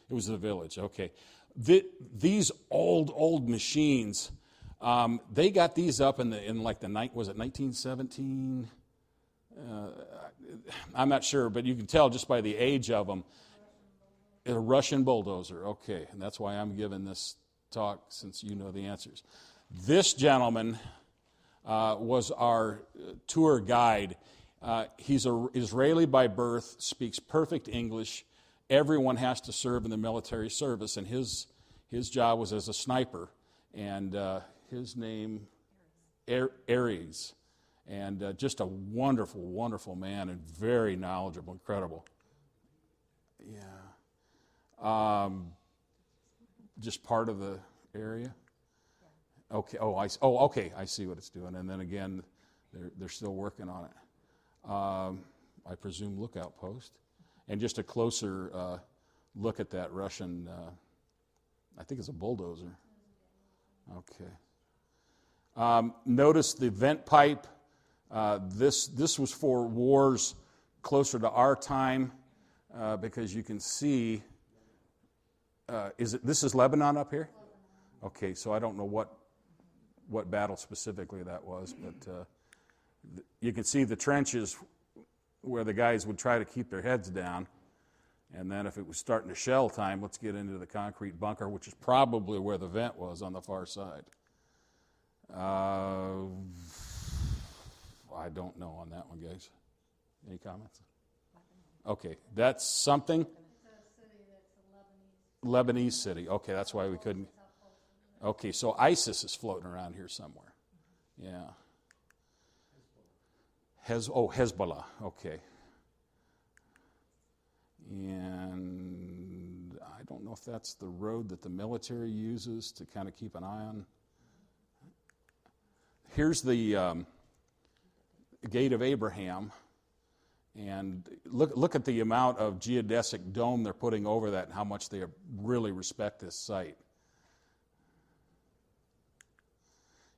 It was the village, okay. These old machines, they got these up was it 1917? I'm not sure, but you can tell just by the age of them. A Russian bulldozer, okay, and that's why I'm giving this talk since you know the answers. This gentleman was our tour guide. He's an Israeli by birth, speaks perfect English. Everyone has to serve in the military service, and his job was as a sniper. And his name, Aries. And just a wonderful, wonderful man and very knowledgeable, incredible. Yeah. Just part of the area? Okay. Okay. I see what it's doing. And then again, they're still working on it. I presume lookout post. And just a closer look at that Russian, I think it's a bulldozer. Okay. Notice the vent pipe. This was for wars closer to our time because you can see, this is Lebanon up here? Okay, so I don't know what battle specifically that was, but you can see the trenches where the guys would try to keep their heads down. And then if it was starting to shell time, let's get into the concrete bunker, which is probably where the vent was on the far side. I don't know on that one, guys. Any comments? Okay, that's something. Lebanese city. Okay, that's why we couldn't. Okay, so ISIS is floating around here somewhere. Yeah. Hezbollah. Okay. And I don't know if that's the road that the military uses to kind of keep an eye on. Here's the Gate of Abraham. And look at the amount of geodesic dome they're putting over that and how much they really respect this site.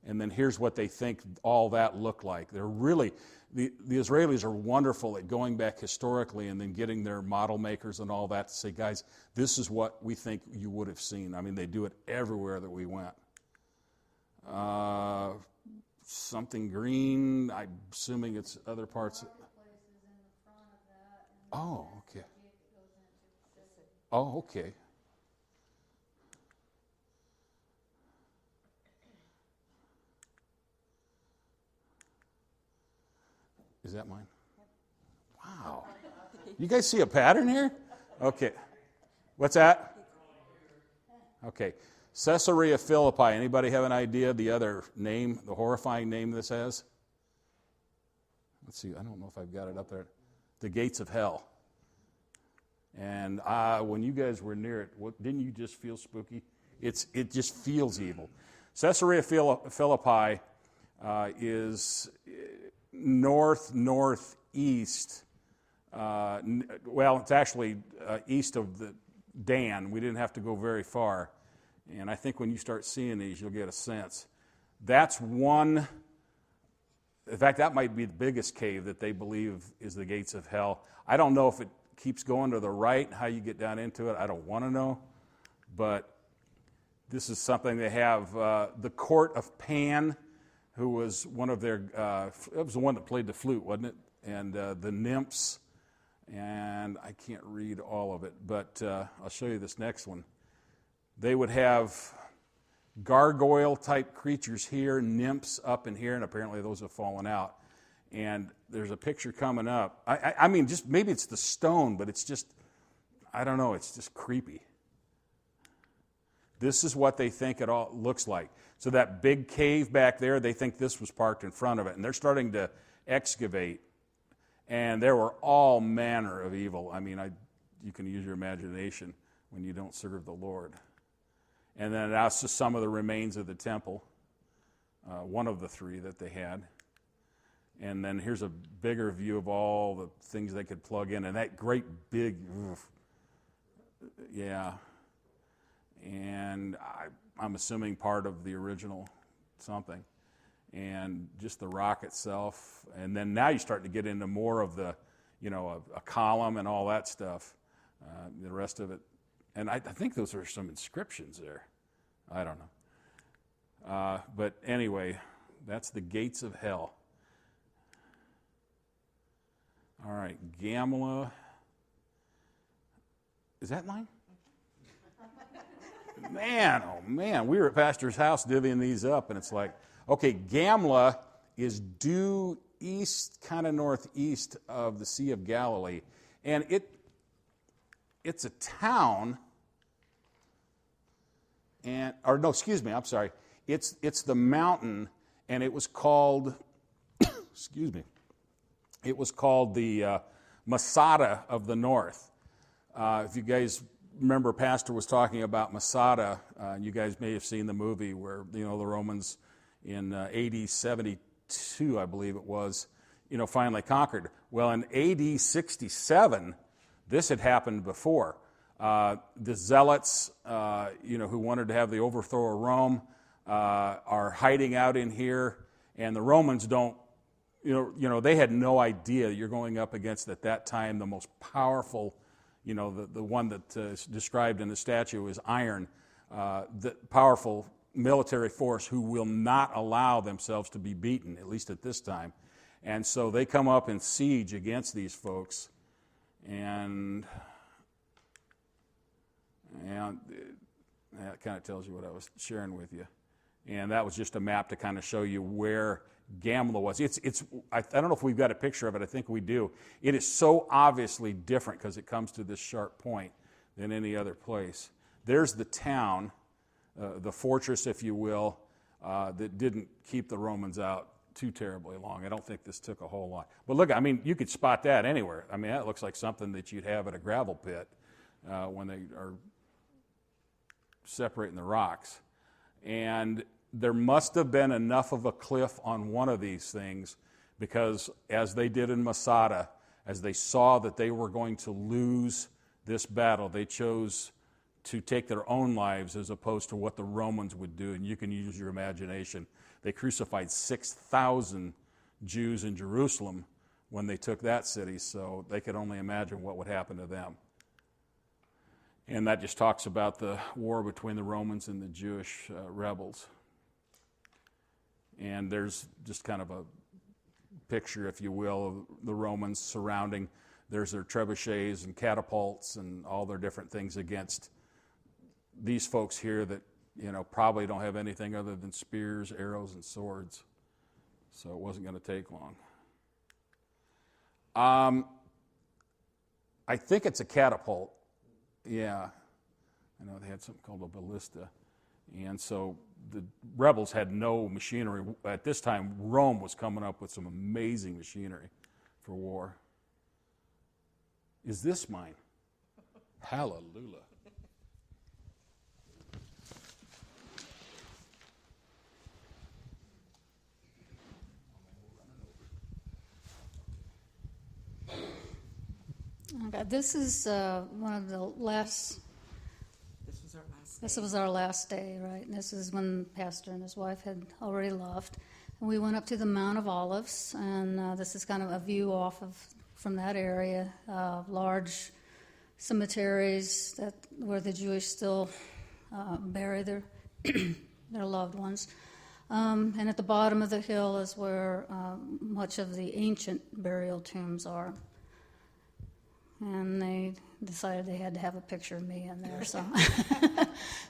And then here's what they think all that looked like. They're really, the Israelis are wonderful at going back historically and then getting their model makers and all that to say, guys, this is what we think you would have seen. I mean, they do it everywhere that we went. Something green, I'm assuming it's other parts. Oh, okay. Oh, okay. Is that mine? Wow. You guys see a pattern here? Okay. What's that? Okay. Caesarea Philippi. Anybody have an idea the other name, the horrifying name this has? Let's see. I don't know if I've got it up there. The gates of hell. And when you guys were near it, didn't you just feel spooky? It just feels evil. Caesarea Philippi is northeast. Well, it's actually east of the Dan. We didn't have to go very far. And I think when you start seeing these, you'll get a sense. That's one. In fact, that might be the biggest cave that they believe is the gates of hell. I don't know if it keeps going to the right, how you get down into it. I don't want to know. But this is something they have. The court of Pan, who was one of their, it was the one that played the flute, wasn't it? And the nymphs. And I can't read all of it, but I'll show you this next one. They would have gargoyle-type creatures here, nymphs up in here, and apparently those have fallen out. And there's a picture coming up. I mean, just maybe it's the stone, but it's just, I don't know, it's just creepy. This is what they think it all looks like. So that big cave back there, they think this was parked in front of it, and they're starting to excavate. And there were all manner of evil. I mean, you can use your imagination when you don't serve the Lord. And then that's just some of the remains of the temple, one of the three that they had. And then here's a bigger view of all the things they could plug in. And that great big, yeah. And I'm assuming part of the original something. And just the rock itself. And then now you start to get into more of the, a column and all that stuff. The rest of it. And I think those are some inscriptions there. I don't know. But anyway, that's the gates of hell. All right, Gambela. Is that mine? Man, oh man, we were at Pastor's house divvying these up, and it's like, okay, Gambela is due east, kind of northeast of the Sea of Galilee. And it's a town, it's the mountain, and it was called, it was called the Masada of the North. If you guys remember, Pastor was talking about Masada. You guys may have seen the movie where, the Romans in AD 72, I believe it was, finally conquered. Well, in AD 67, this had happened before. The Zealots, who wanted to have the overthrow of Rome, are hiding out in here, and the Romans don't, they had no idea you're going up against, at that time, the most powerful, the one that is described in the statue is iron, the powerful military force who will not allow themselves to be beaten, at least at this time. And so they come up in siege against these folks, and that kind of tells you what I was sharing with you. And that was just a map to kind of show you where Gambela was. I don't know if we've got a picture of it. I think we do. It is so obviously different because it comes to this sharp point than any other place. There's the town, the fortress, if you will, that didn't keep the Romans out too terribly long. I don't think this took a whole lot. But look, I mean, you could spot that anywhere. I mean, that looks like something that you'd have at a gravel pit when they are separating the rocks. And there must have been enough of a cliff on one of these things because, as they did in Masada, as they saw that they were going to lose this battle, they chose to take their own lives as opposed to what the Romans would do. And you can use your imagination. They crucified 6,000 Jews in Jerusalem when they took that city, so they could only imagine what would happen to them. And that just talks about the war between the Romans and the Jewish rebels. And there's just kind of a picture, if you will, of the Romans surrounding. There's their trebuchets and catapults and all their different things against these folks here that, you know, probably don't have anything other than spears, arrows, and swords. So it wasn't going to take long. I think it's a catapult. Yeah. I know they had something called a ballista. And so the rebels had no machinery. At this time, Rome was coming up with some amazing machinery for war. Is this mine? Hallelujah. Okay, this is one of the last. This was our last day, right? And this is when the pastor and his wife had already left. And we went up to the Mount of Olives, and this is kind of a view from that area. Large cemeteries where the Jewish still bury their their loved ones. And at the bottom of the hill is where much of the ancient burial tombs are. And they decided they had to have a picture of me in there. So,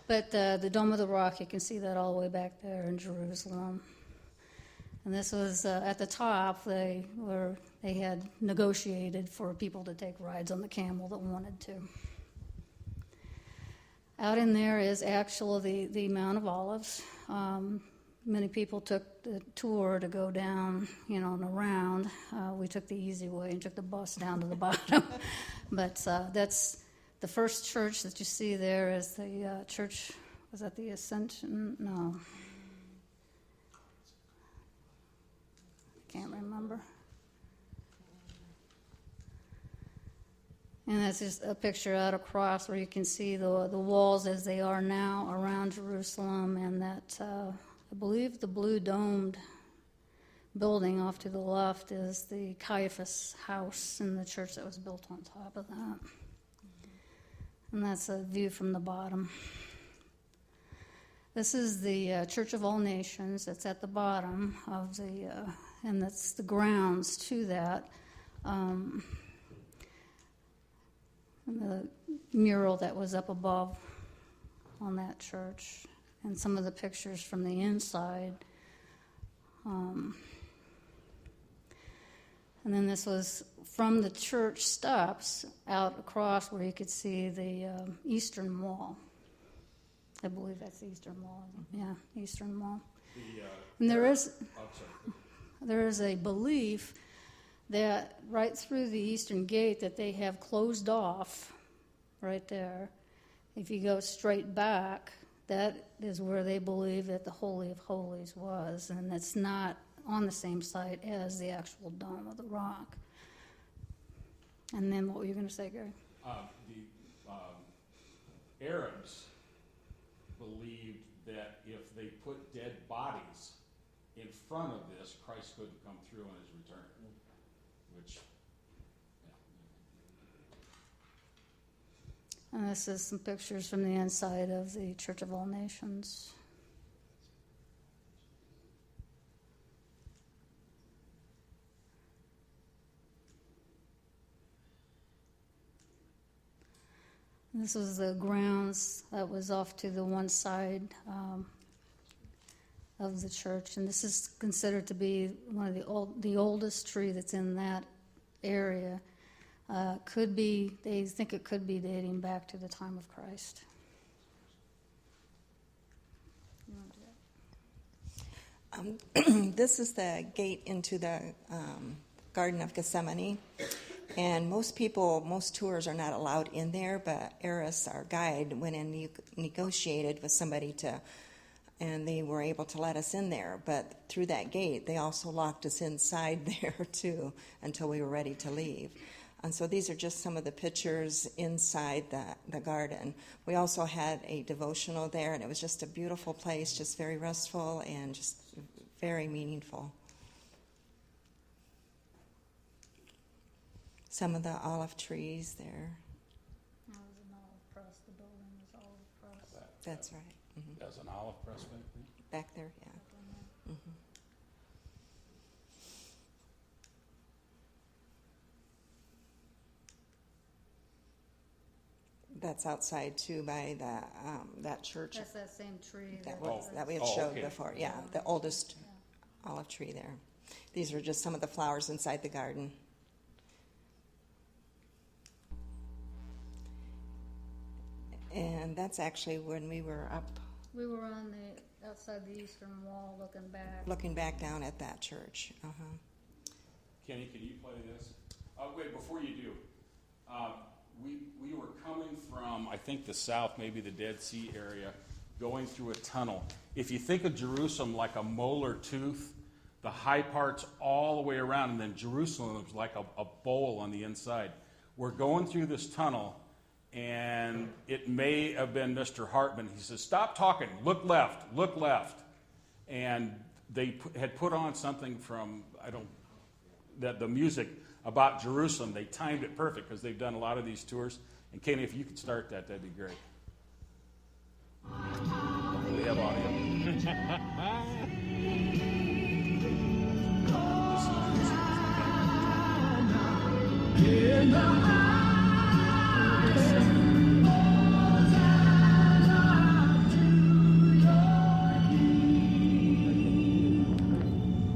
but the Dome of the Rock, you can see that all the way back there in Jerusalem. And this was at the top. They had negotiated for people to take rides on the camel that wanted to. Out in there is actually the Mount of Olives. Many people took the tour to go down, and around. We took the easy way and took the bus down to the bottom. But that's the first church that you see there is the church, was that the Ascension? No. Can't remember. And that's just a picture out across where you can see the walls as they are now around Jerusalem, and that I believe the blue domed building off to the left is the Caiaphas house in the church that was built on top of that. And that's a view from the bottom. This is the Church of All Nations that's at the bottom of and that's the grounds to that. And the mural that was up above on that church, and some of the pictures from the inside. And then this was from the church steps out across where you could see the Eastern Wall. I believe that's the Eastern Wall. Yeah, Eastern Wall. And there is a belief that right through the Eastern Gate that they have closed off right there. If you go straight back, that is where they believe that the Holy of Holies was, and it's not on the same site as the actual Dome of the Rock. And then what were you going to say, Gary? The Arabs believed that if they put dead bodies in front of this, Christ couldn't come through on his return. Which, yeah. And this is some pictures from the inside of the Church of All Nations. This was the grounds that was off to the one side of the church, and this is considered to be one of the oldest tree that's in that area. Could be, they think it could be dating back to the time of Christ. You want to do that? This is the gate into the Garden of Gethsemane. And most tours are not allowed in there, but Eris, our guide, went and negotiated with somebody and they were able to let us in there. But through that gate, they also locked us inside there too until we were ready to leave. And so these are just some of the pictures inside the garden. We also had a devotional there, and it was just a beautiful place, just very restful and just very meaningful. Some of the olive trees there. That was an olive press. The building was olive press. That's right. Mm-hmm. There's an olive press back there. Back there, yeah. Mm-hmm. That's outside too by that church That's that same tree. that that we had Oh, showed okay. before. Yeah, the oldest olive tree there. These are just some of the flowers inside the garden. And that's actually when we were up, We were on the outside the eastern wall, looking back. looking back down at that church. Uh-huh. Kenny, can you play this? Wait, before you do, we were coming from, I think, the south, maybe the Dead Sea area, going through a tunnel. If you think of Jerusalem like a molar tooth, the high part's all the way around, and then Jerusalem is like a bowl on the inside. We're going through this tunnel, and it may have been Mr. Hartman. He says, "Stop talking, look left, look left." And they had put on something from, the music about Jerusalem. They timed it perfect because they've done a lot of these tours. And Kenny, if you could start that, that'd be great. Hopefully we have audio.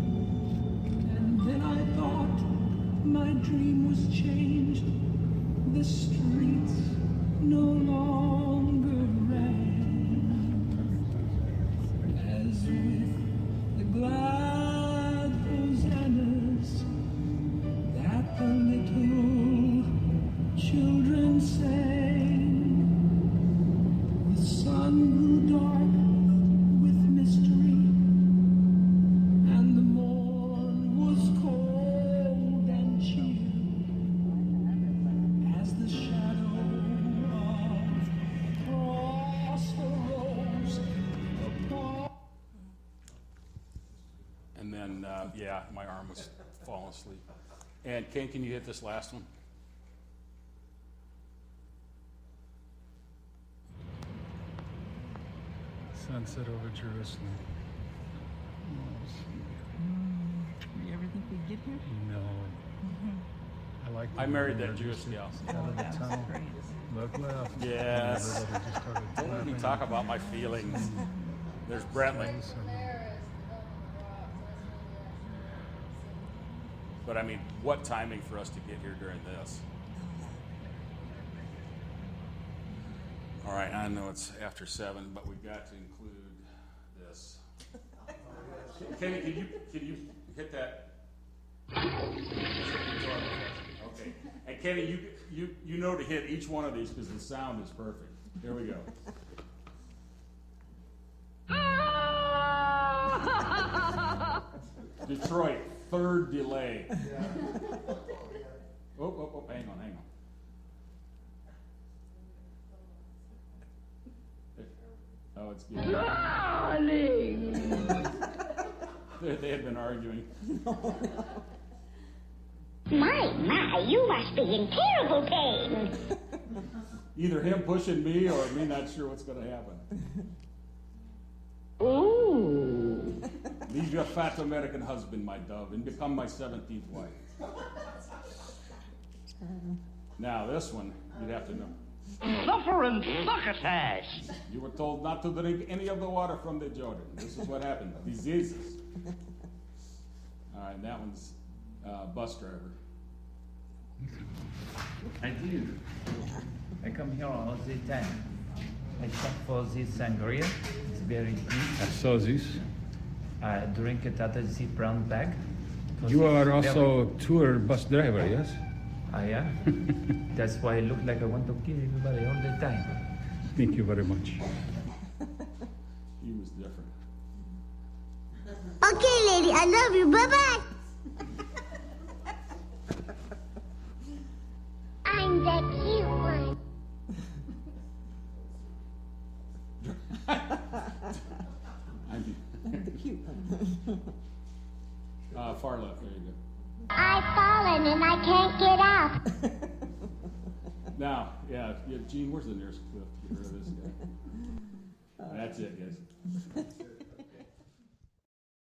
And then I thought my dream was changed. The streets no longer rang as with the glad hosannas that the little children sang. The sun grew dark with mystery, and the morn was cold and chill as the shadow of cross arose upon. And then, my arm was falling asleep. And Ken, can you hit this last one? Sunset over Jerusalem. You ever think we'd get here? No. I like. I married that Jewish gal. Out of the tunnel. Look left. Yes. And everybody just started Don't let me clapping. talk about my feelings. There's Brentley. But I mean, what timing for us to get here during this? All right, I know it's after 7, but we've got to include this. Kenny, can you hit that? Okay. And Kenny, you know to hit each one of these because the sound is perfect. Here we go. Detroit, third delay. Oh, hang on. Oh, it's good. They had been arguing. My, you must be in terrible pain. Either him pushing me or me not sure what's going to happen. Ooh. Leave your fat American husband, my dove, and become my 17th wife. Now, this one, you'd have to know. Suffering succotash. You were told not to drink any of the water from the Jordan. This is what happened. Diseases. All right, that one's bus driver. I do. I come here all the time. I shop for this sangria. It's very good. I saw this. I drink it out of the brown bag. You are Very- also tour bus driver, yes? Yeah. That's why I look like I want to kill everybody all the time. Thank you very much. He was different. Okay, lady, I love you. Bye-bye. I'm the cute one. The cute one. Far left, there you go. I've fallen and I can't get up. Now, yeah, Gene, where's the nearest cliff to get rid of this guy? That's it, guys.